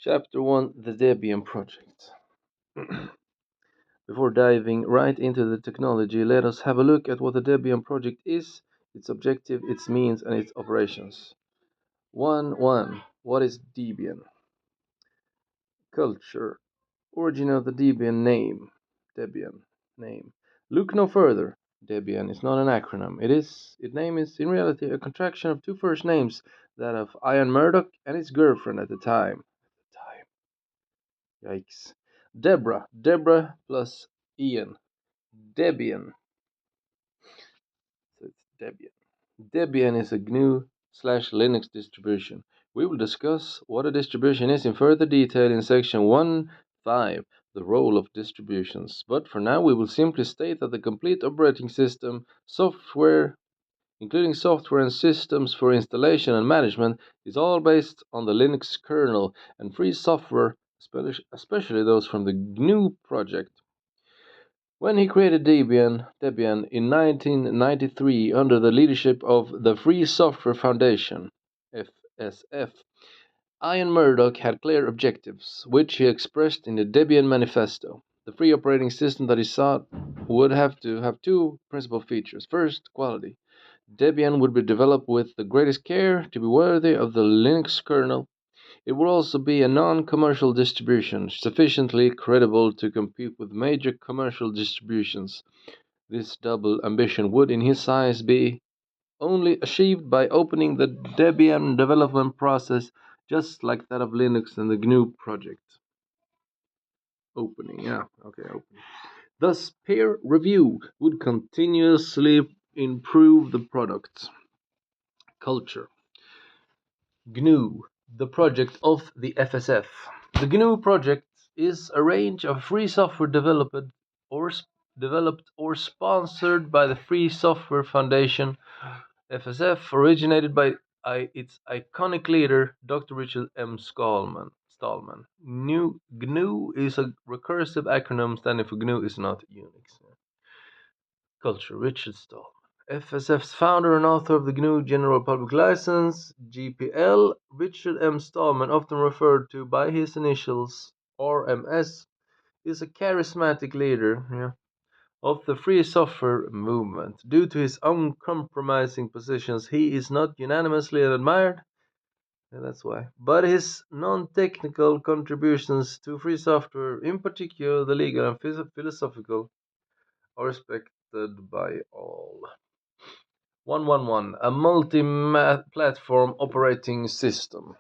Chapter 1, The Debian Project. Before diving right into the technology, let us have a look at what the Debian project is, its objective, its means, and its operations. 1. What is Debian? Culture. Origin of the Debian name. Debian name. Look no further. Debian is not an acronym. Its name is in reality a contraction of two first names, that of Ian Murdoch and his girlfriend at the time. Yikes. Deborah plus Ian. Debian. So it's Debian. Debian is a GNU/Linux distribution. We will discuss what a distribution is in further detail in section 1.5, the role of distributions. But for now, we will simply state that the complete operating system, software, including software and systems for installation and management, is all based on the Linux kernel, and free software, especially those from the GNU project. When he created Debian in 1993 under the leadership of the Free Software Foundation (FSF), Ian Murdoch had clear objectives, which he expressed in the Debian Manifesto. The free operating system that he sought would have to have two principal features. First, quality. Debian would be developed with the greatest care to be worthy of the Linux kernel. It would also be a non-commercial distribution, sufficiently credible to compete with major commercial distributions. This double ambition would, in his eyes, be only achieved by opening the Debian development process, just like that of Linux and the GNU project. Opening. Thus, peer review would continuously improve the product. Culture. GNU, the project of the FSF. The GNU project is a range of free software developed or sponsored by the Free Software Foundation (FSF), originated by its iconic leader, Dr. Richard M. Stallman. GNU is a recursive acronym standing for GNU is not Unix. Culture. Richard Stallman. FSF's founder and author of the GNU General Public License, GPL, Richard M. Stallman, often referred to by his initials, RMS, is a charismatic leader of the free software movement. Due to his uncompromising positions, he is not unanimously admired, that's why. But his non-technical contributions to free software, in particular the legal and philosophical, are respected by all. 1.1.1, a multi-platform operating system.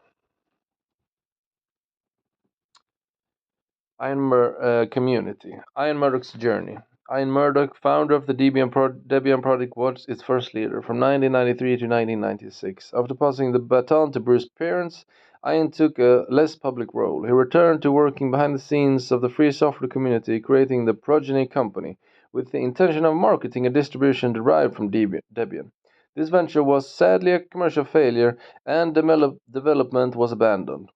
Community. Ian Murdoch's journey. Ian Murdoch, founder of the Debian project, was its first leader from 1993 to 1996. After passing the baton to Bruce Perens, Ian took a less public role. He returned to working behind the scenes of the free software community, creating the Progeny Company, with the intention of marketing a distribution derived from Debian. This venture was sadly a commercial failure, and development was abandoned.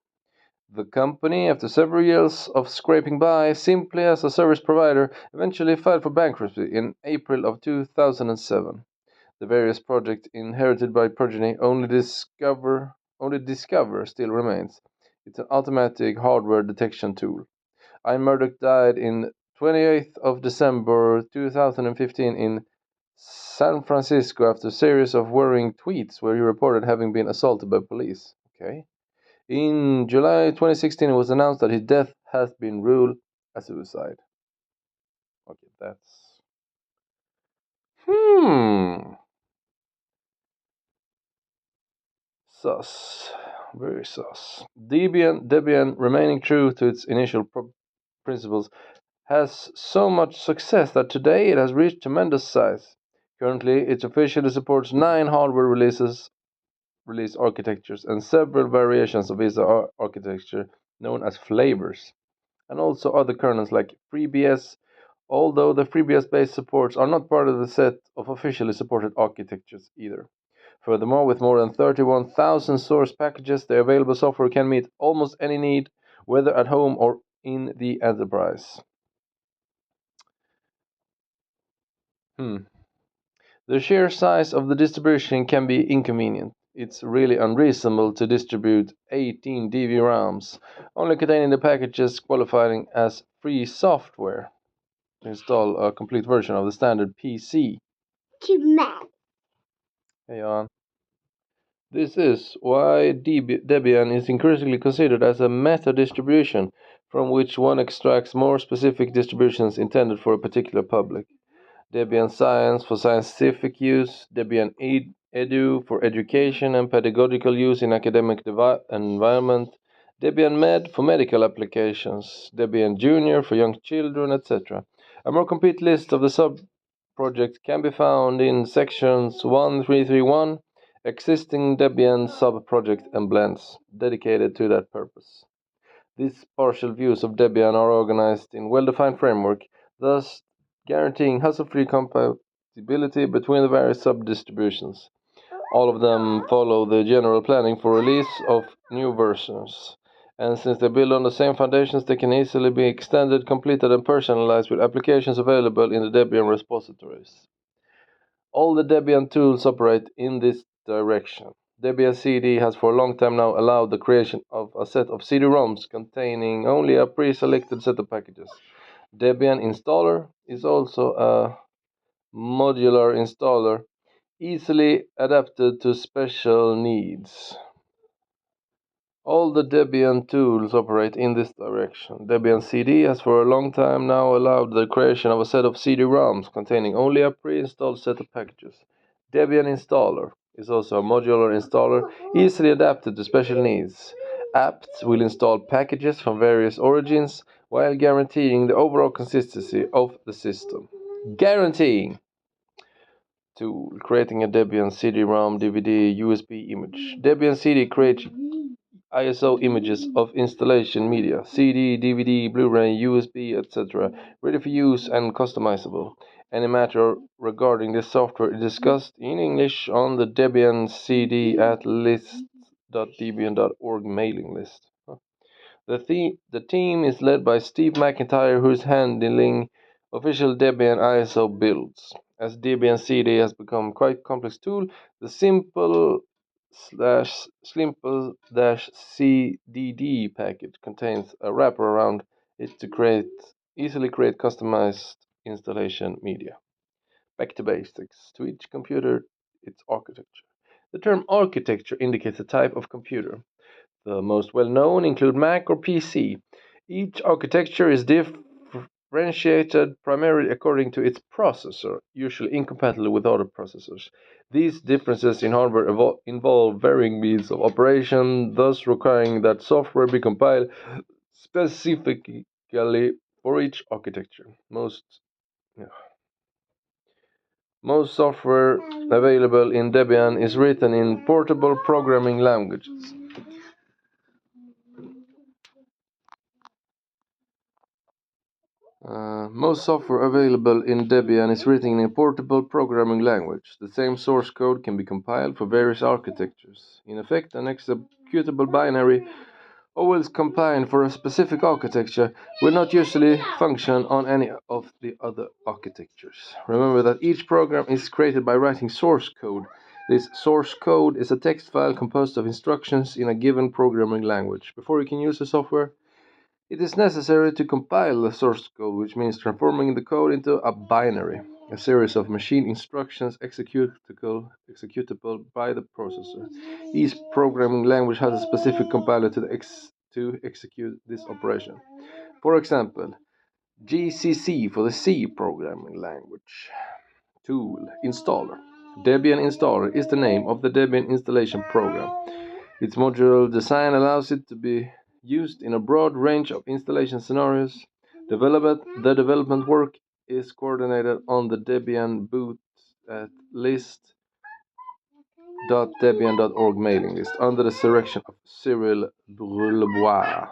The company, after several years of scraping by simply as a service provider, eventually filed for bankruptcy in April of 2007. The various projects inherited by Progeny only Discover still remains. It's an automatic hardware detection tool. Ian Murdoch died in 28th of December 2015 in San Francisco after a series of worrying tweets where he reported having been assaulted by police. Okay. In July 2016, it was announced that his death has been ruled a suicide. Okay, that's... Sus. Very sus. Debian, remaining true to its initial principles, has so much success that today it has reached tremendous size. Currently, it officially supports 9 hardware release architectures and several variations of this architecture known as flavors, and also other kernels like FreeBS, although the FreeBS-based supports are not part of the set of officially supported architectures either. Furthermore, with more than 31,000 source packages, the available software can meet almost any need, whether at home or in the enterprise. The sheer size of the distribution can be inconvenient. it's really unreasonable to distribute 18 DV-ROMs, only containing the packages qualifying as free software to install a complete version of the standard PC. Too mad. Hey on. This is why Debian is increasingly considered as a meta distribution from which one extracts more specific distributions intended for a particular public. Debian Science for scientific use, Debian Edu for education and pedagogical use in academic environment, Debian Med for medical applications, Debian Junior for young children, etc. A more complete list of the sub-projects can be found in sections 1331, existing Debian sub-project and blends dedicated to that purpose. These partial views of Debian are organized in well-defined framework, thus guaranteeing hassle-free compatibility between the various sub-distributions. All of them follow the general planning for release of new versions. And since they build on the same foundations, they can easily be extended, completed, and personalized with applications available in the Debian repositories. All the Debian tools operate in this direction. Debian CD has for a long time now allowed the creation of a set of CD-ROMs containing only a pre-selected set of packages. Debian Installer is also a modular installer, easily adapted to special needs. All the Debian tools operate in this direction. Debian CD has for a long time now allowed the creation of a set of CD-ROMs containing only a pre-installed set of packages. Debian Installer is also a modular installer, easily adapted to special needs. Apps will install packages from various origins while guaranteeing the overall consistency of the system. Guaranteeing! Tool, creating a Debian CD-ROM, DVD, USB image. Debian CD creates ISO images of installation media, CD, DVD, Blu-ray, USB, etc., ready for use and customizable. Any matter regarding this software is discussed in English on the Debian CD at list.debian.org mailing list. The team is led by Steve McIntyre, who is handling official Debian ISO builds. As Debian CD has become quite a complex tool, the simple-cdd package contains a wrapper around it to easily create customized installation media. Back to basics. To each computer, its architecture. The term architecture indicates a type of computer. The most well-known include Mac or PC. Each architecture is differentiated primarily according to its processor, usually incompatible with other processors. These differences in hardware involve varying means of operation, thus requiring that software be compiled specifically for each architecture. Most software available in Debian is written in portable programming languages. Most software available in Debian is written in a portable programming language. The same source code can be compiled for various architectures. In effect, an executable binary, always compiled for a specific architecture, will not usually function on any of the other architectures. Remember that each program is created by writing source code. This source code is a text file composed of instructions in a given programming language. Before you can use the software, it is necessary to compile the source code, which means transforming the code into a binary, a series of machine instructions executable by the processor. Each programming language has a specific compiler to execute this operation. For example, GCC for the C programming language. Tool, installer. Debian Installer is the name of the Debian installation program. Its modular design allows it to be used in a broad range of installation scenarios. The development work is coordinated on the Debian boot at list.debian.org mailing list under the direction of Cyril Brulebois.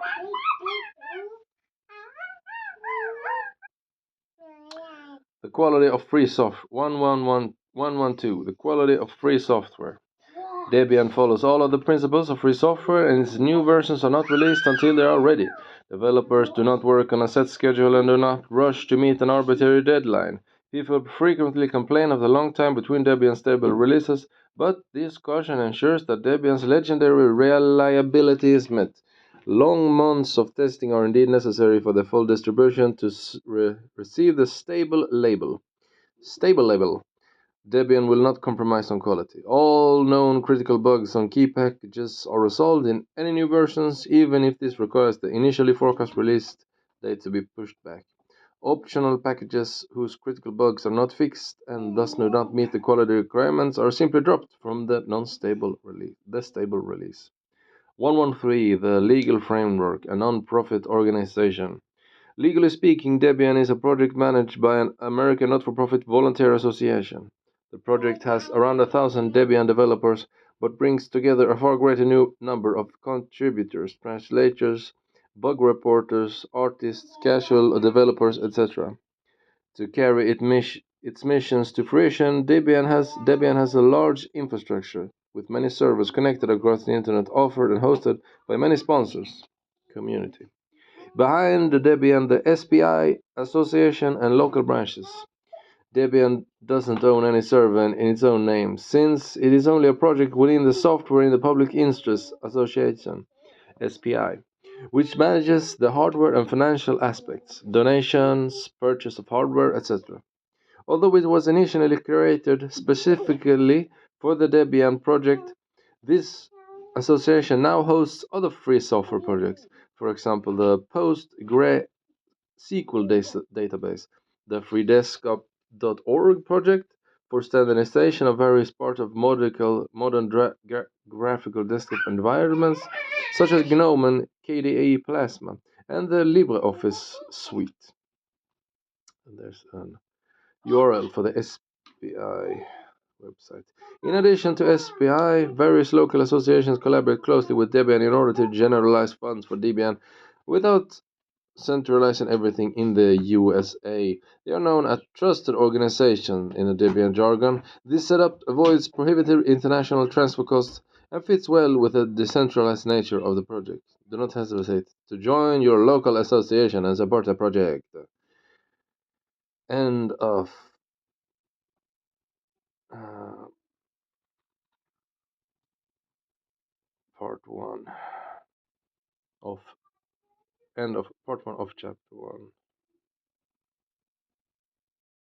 The quality of free software 112. The quality of free software. Debian follows all of the principles of free software, and its new versions are not released until they are ready. Developers do not work on a set schedule and do not rush to meet an arbitrary deadline. People frequently complain of the long time between Debian stable releases, But this caution ensures that Debian's legendary reliability is met. Long months of testing are indeed necessary for the full distribution to receive the stable label. Stable label. Debian will not compromise on quality. All known critical bugs on key packages are resolved in any new versions, even if this requires the initially forecast release date to be pushed back. Optional packages whose critical bugs are not fixed and thus do not meet the quality requirements are simply dropped from the stable release. 113, the legal framework, a non-profit organization. Legally speaking, Debian is a project managed by an American not-for-profit volunteer association. The project has around 1,000 Debian developers, but brings together a far greater number of contributors, translators, bug reporters, artists, casual developers, etc. To carry its missions to fruition, Debian has a large infrastructure with many servers connected across the internet, offered and hosted by many sponsors. Community. Behind the Debian, the SPI, association, and local branches. Debian doesn't own any server in its own name, since it is only a project within the Software in the Public Interest Association, SPI, which manages the hardware and financial aspects, donations, purchase of hardware, etc. Although it was initially created specifically for the Debian project, this association now hosts other free software projects, for example, the PostgreSQL database, the freedesktop.org project for standardization of various parts of modern graphical desktop environments, such as GNOME and KDE Plasma, and the LibreOffice suite. And there's an URL for the SPI website. In addition to SPI, various local associations collaborate closely with Debian in order to generalize funds for Debian without centralizing everything in the USA. They are known as trusted organizations in the Debian jargon. This setup avoids prohibitive international transfer costs and fits well with the decentralized nature of the project. Do not hesitate to join your local association and support the project. End of uh, part one of part one of chapter one.